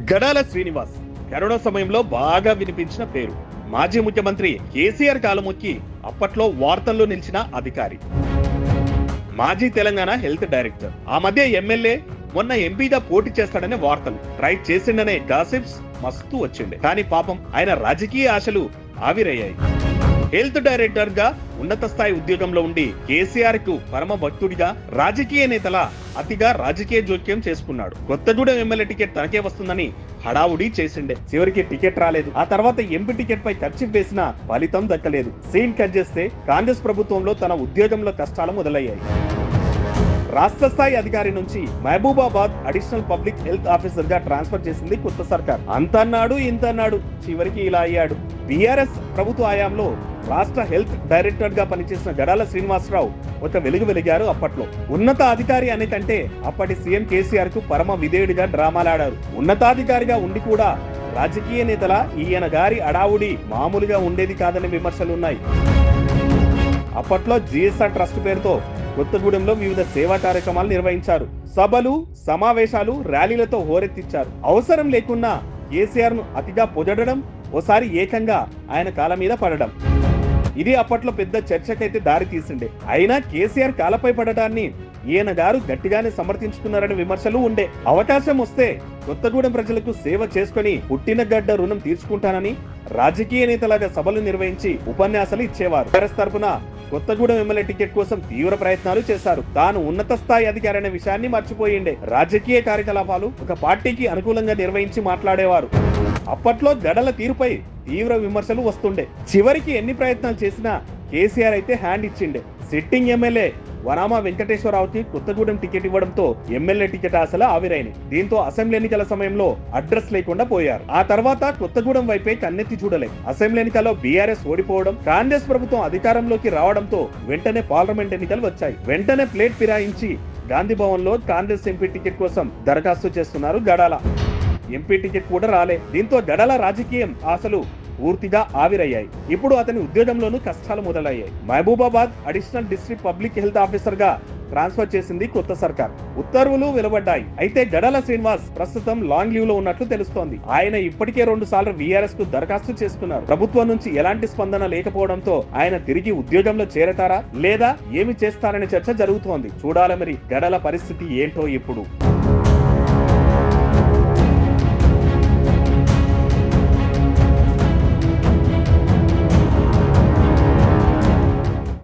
గడాల Srinivas corona సమయంలో బాగా వినిపించిన పేరు. మాజీ ముఖ్యమంత్రి కేసీఆర్ కాలమొక్కి అప్పట్లో వార్తల్లో నిలిచిన అధికారి. మాజీ తెలంగాణ హెల్త్ డైరెక్టర్. ఆ మధ్య ఎమ్మెల్యే, మొన్న ఎంపీగా పోటీ చేస్తాడనే వార్తలు, ట్రై చేసిండనే గాసిప్స్ మస్తు వచ్చిండే. కానీ పాపం ఆయన రాజకీయ ఆశలు ఆవిరయ్యాయి. హెల్త్ డైరెక్టర్ గా ఉన్నత స్థాయి ఉద్యోగంలో ఉండి కేసీఆర్ కు పరమ భక్తుడిగా, రాజకీయ నేతల అతిగా రాజకీయ జోక్యం చేసుకున్నాడు. కొత్తగూడెం ఎమ్మెల్యే టికెట్ తనకే వస్తుందని హడావుడి చేసిండే. చివరికి టికెట్ రాలేదు. ఆ తర్వాత ఎంపీ టికెట్ పై ఖర్చు వేసిన ఫలితం దక్కలేదు. సీన్ కట్ చేస్తే కాంగ్రెస్ ప్రభుత్వంలో తన ఉద్యోగంలో కష్టాలు మొదలయ్యాయి. రాష్ట్ర స్థాయి అధికారి నుంచి Mahabubabad additional public health officer గా ట్రాన్స్ఫర్ చేసింది కొత్త సర్కార్. అంతన్నాడు ఇంతన్నాడు, చివరికి ఇలా అయ్యాడు. బీఆర్ఎస్ ప్రభుత్వ హయాంలో రాష్ట్ర హెల్త్ డైరెక్టర్ గా పనిచేసిన గడాల శ్రీనివాసరావు ఒక వెలిగారు. అప్పట్లో ఉన్నత అధికారి అనే కంటే అప్పటి సీఎం కేసీఆర్ కు పరమ విధేయుడిగా డ్రామాలాడారు. ఉన్నతాధికారిగా ఉండి కూడా రాజకీయ నేతల ఈయన గారి అడావుడి మామూలుగా ఉండేది కాదనే విమర్శలున్నాయి. అప్పట్లో జిఎస్ఆర్ ట్రస్ట్ పేరుతో కొత్తగూడెంలో వివిధ సేవా కార్యక్రమాలు నిర్వహించారు. సభలు, సమావేశాలు, ర్యాలీలతో హోరెత్తిచ్చారు. అవసరం లేకున్నా కేసీఆర్ ను అతిగా పొగడడం, ఓసారి ఏకంగా ఆయన కాళ్ళ మీద పడడం, ఇది అప్పట్లో పెద్ద చర్చకైతే దారి తీసిండే. అయినా కేసీఆర్ కాలపై పడడాన్ని ఈయన గారు గట్టిగానే సమర్థించుకున్నారనే విమర్శలు ఉండే. అవకాశం వస్తే కొత్తగూడెం ప్రజలకు సేవ చేసుకుని పుట్టిన గడ్డ రుణం తీర్చుకుంటానని రాజకీయ నేతలాగా సభలు నిర్వహించి ఉపన్యాసాలు ఇచ్చేవారు. టీఆర్ఎస్ తరపున కొత్తగూడెం ఎమ్మెల్యే టికెట్ కోసం తీవ్ర ప్రయత్నాలు చేశారు. తాను ఉన్నత స్థాయి అధికారి అనే విషయాన్ని మర్చిపోయిండే. రాజకీయ కార్యకలాపాలు ఒక పార్టీకి అనుకూలంగా నిర్వహించి మాట్లాడేవారు. అప్పట్లో గడల తీరుపై తీవ్ర విమర్శలు వస్తుండే. చివరికి ఎన్ని ప్రయత్నాలు చేసినా కేసీఆర్ అయితే హ్యాండ్ ఇచ్చిండే. సిట్టింగ్ ఎమ్మెల్యే వనామా వెంకటేశ్వరరావుకి కొత్తగూడెం టికెట్ ఇవ్వడంతో ఎమ్మెల్యే టికెట్ ఆశలు ఆవిరైనాయి. దీంతో అసెంబ్లీ ఎన్నికల సమయంలో అడ్రస్ లేకుండా పోయారు. ఆ తర్వాత కొత్తగూడెం వైపే కన్నెత్తి చూడలే. అసెంబ్లీ ఎన్నికల్లో బీఆర్ఎస్ ఓడిపోవడం, కాంగ్రెస్ ప్రభుత్వం అధికారంలోకి రావడంతో వెంటనే పార్లమెంట్ ఎన్నికలు వచ్చాయి. వెంటనే ప్లేట్ ఫిరాయించి గాంధీ భవన్ లో కాంగ్రెస్ ఎంపీ టికెట్ కోసం దరఖాస్తు చేస్తున్నారు గడాల. ఎంపీ టికెట్ కూడా రాలే. దీంతో గడాల రాజకీయం ఆశలు పూర్తిగా ఆవిరయ్యాయి. ఇప్పుడు అతని ఉద్యోగంలోనూ కష్టాలు మొదలయ్యాయి. Mahabubabad additional district public health officer గా ట్రాన్స్ఫర్ చేసింది కొత్త సర్కార్. ఉత్తర్వులు వెలువడ్డాయి. అయితే గడాల శ్రీనివాస్ ప్రస్తుతం లాంగ్ లీవ్ లో ఉన్నట్లు తెలుస్తోంది. ఆయన ఇప్పటికే 2 సార్లు వీఆర్ఎస్ కు దరఖాస్తు చేసుకున్నారు. ప్రభుత్వం నుంచి ఎలాంటి స్పందన లేకపోవడంతో ఆయన తిరిగి ఉద్యోగంలో చేరతారా లేదా ఏమి చేస్తారనే చర్చ జరుగుతోంది. చూడాలి మరి గడాల పరిస్థితి ఏంటో ఇప్పుడు.